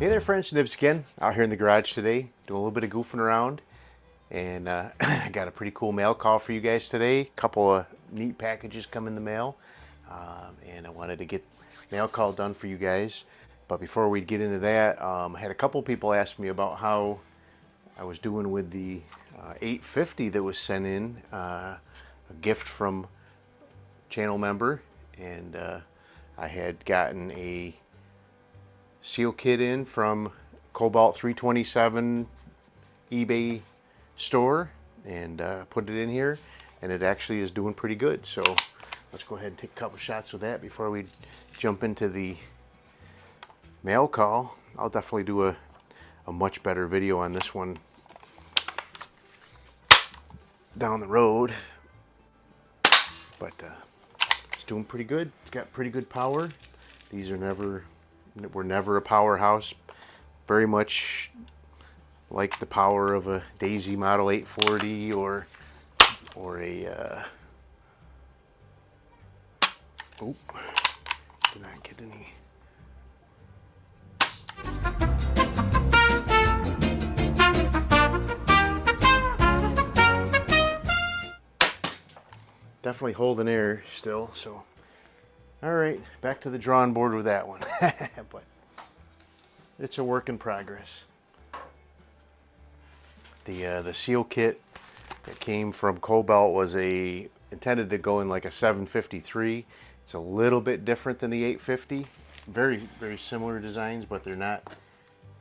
Hey there friends, Nibs again, out here in the garage today, doing a little bit of goofing around, and I got a pretty cool mail call for you guys today. A couple of neat packages come in the mail, and I wanted to get mail call done for you guys. But before we get into that, I had a couple people ask me about how I was doing with the 850 that was sent in, a gift from channel member, and I had gotten a seal kit in from Cobalt 327 eBay store and put it in here, and it actually is doing pretty good. So let's go ahead and take a couple shots with that before we jump into the mail call. I'll definitely do a much better video on this one down the road, but it's doing pretty good. It's got pretty good power. These were never a powerhouse. Very much like the power of a Daisy Model 840 or a did not get any. Definitely holding air still, so all right, back to the drawing board with that one. But it's a work in progress. The seal kit that came from Cobalt was intended to go in like a 753. It's a little bit different than the 850. Very, very similar designs, but they're not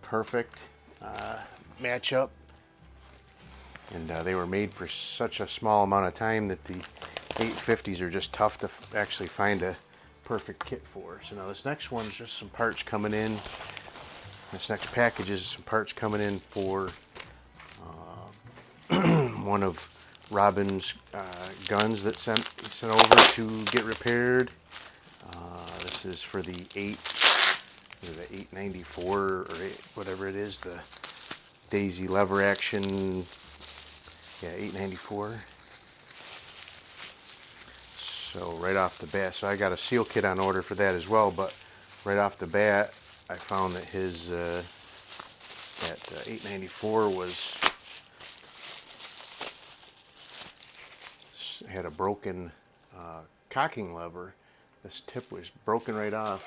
perfect match up. And they were made for such a small amount of time that the 850s are just tough to actually find a perfect kit for. So now this next one's just some parts coming in. This next package is some parts coming in for one of Robin's guns that sent over to get repaired. This is for the 894 or whatever it is, the Daisy lever action. Yeah, 894. So right off the bat, so I got a seal kit on order for that as well, but right off the bat, I found that his that 894 had a broken cocking lever. This tip was broken right off.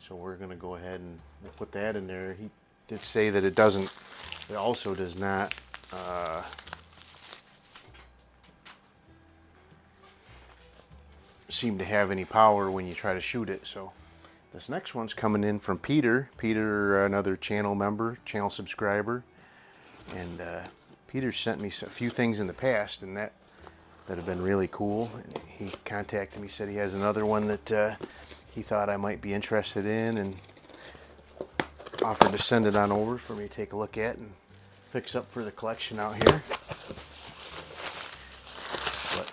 So we're going to go ahead and put that in there. He did say that it also does not seem to have any power when you try to shoot it. So this next one's coming in from Peter, another channel member, channel subscriber, and Peter sent me a few things in the past and that have been really cool. And he contacted me, said he has another one that he thought I might be interested in, and offered to send it on over for me to take a look at and fix up for the collection out here. But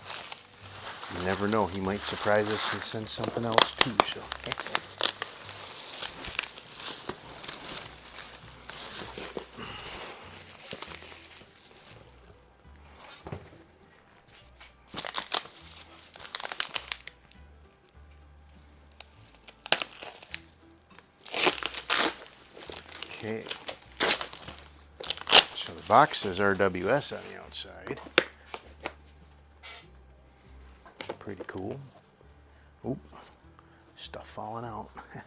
you never know, he might surprise us and send something else too. So okay, so the box says RWS on the outside. Pretty cool. Oop, stuff falling out. I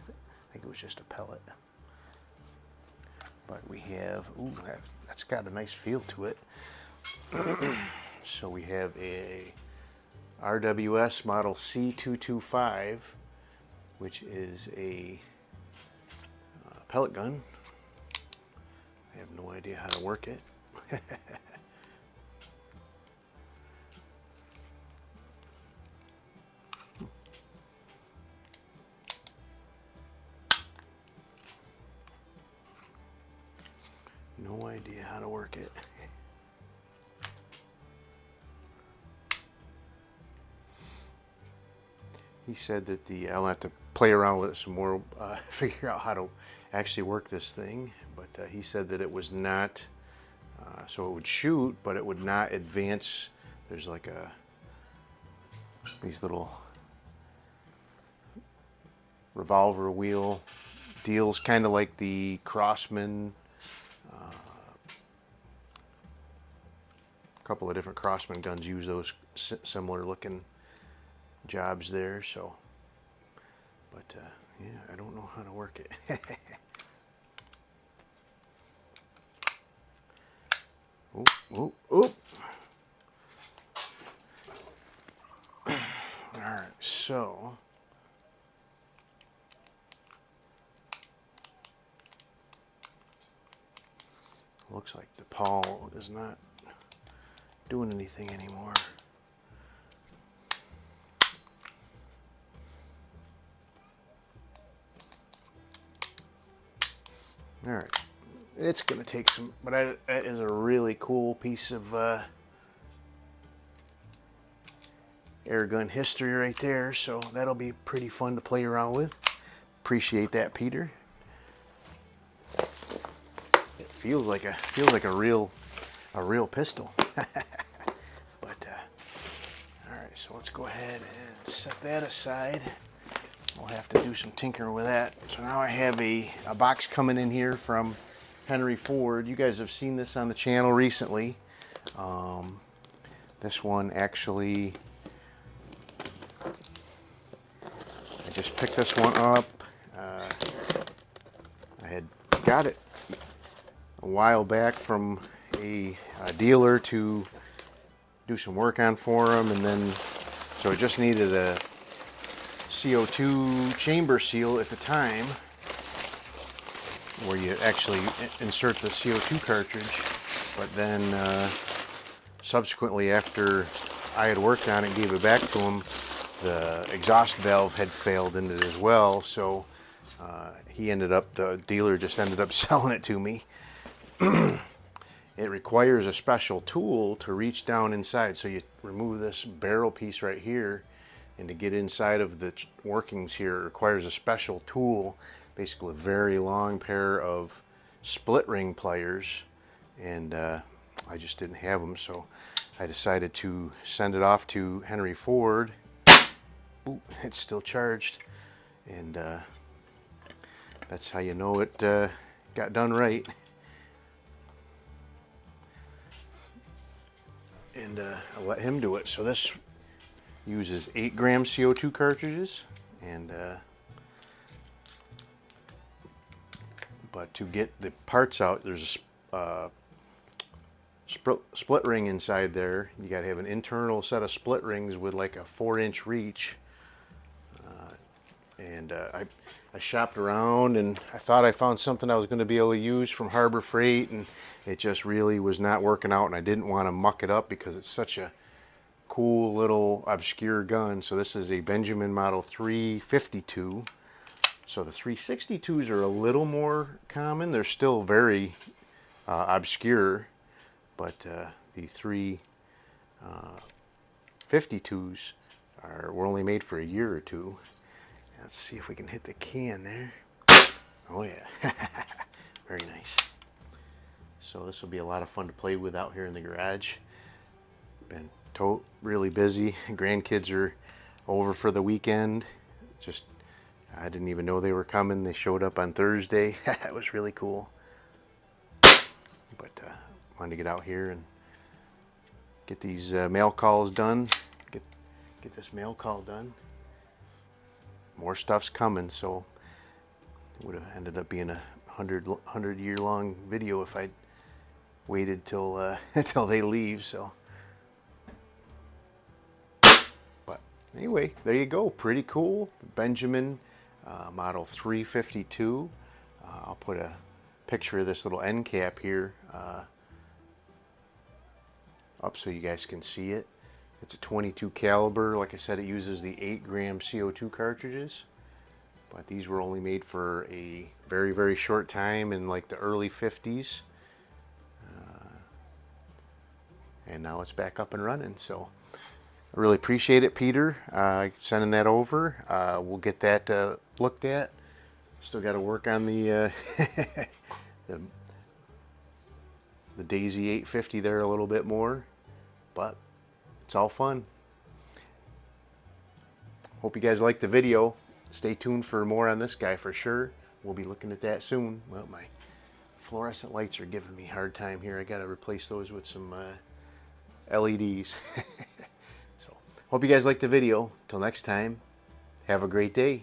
think it was just a pellet. But we have, ooh, that's got a nice feel to it. So we have a RWS model C225, which is a pellet gun. I have no idea how to work it. No idea how to work it. He said that I'll have to play around with it some more, figure out how to actually work this thing, but he said that it was not, so it would shoot, but it would not advance. There's like these little revolver wheel deals kind of like the Crossman. A couple of different Crossman guns use those similar looking jobs there. So, but yeah, I don't know how to work it. Oop, oop, oop. Alright, so looks like the pawl is not doing anything anymore. Alright, it's going to take some, but that is a really cool piece of air gun history right there, so that'll be pretty fun to play around with. Appreciate that, Peter. It feels like a real pistol. But all right, so let's go ahead and set that aside. We'll have to do some tinkering with that. So now I have a box coming in here from Henry Ford. You guys have seen this on the channel recently. This one actually, I just picked this one up. I had got it a while back from a dealer to do some work on for him, and then so it just needed a CO2 chamber seal at the time, where you actually insert the CO2 cartridge. But then subsequently, after I had worked on it and gave it back to him, the exhaust valve had failed in it as well, so the dealer just ended up selling it to me. It requires a special tool to reach down inside, so you remove this barrel piece right here, and to get inside of the workings here, it requires a special tool, basically a very long pair of split ring pliers, and I just didn't have them, so I decided to send it off to Henry Ford. Ooh, it's still charged, and that's how you know it got done right. And I'll let him do it. So this uses 8-gram CO2 cartridges, and but to get the parts out, there's a split ring inside there. You got to have an internal set of split rings with like a 4-inch reach. I shopped around, and I thought I found something I was going to be able to use from Harbor Freight, and it just really was not working out, and I didn't want to muck it up because it's such a cool little obscure gun. So this is a Benjamin Model 352. So the 362s are a little more common. They're still very obscure, but the 352s were only made for a year or two. Let's see if we can hit the can there. Oh yeah, very nice. So this will be a lot of fun to play with out here in the garage. Been really busy. Grandkids are over for the weekend. I didn't even know they were coming. They showed up on Thursday. That was really cool. But wanted to get out here and get these mail calls done. Get this mail call done. More stuff's coming, so it would have ended up being a 100-year-long video if I'd waited till until they leave. So, but anyway, there you go. Pretty cool. Benjamin Model 352. I'll put a picture of this little end cap here up so you guys can see it. It's a 22 caliber. Like I said, it uses the 8-gram CO2 cartridges, but these were only made for a very, very short time in like the early 50s. And now it's back up and running. So I really appreciate it, Peter, sending that over. We'll get that looked at. Still got to work on the the Daisy 850 there a little bit more, but it's all fun. Hope you guys liked the video. Stay tuned for more on this guy for sure. we'll be looking at that soon. Well, my fluorescent lights are giving me a hard time here. I got to replace those with some LEDs. So, hope you guys liked the video. Till next time, have a great day.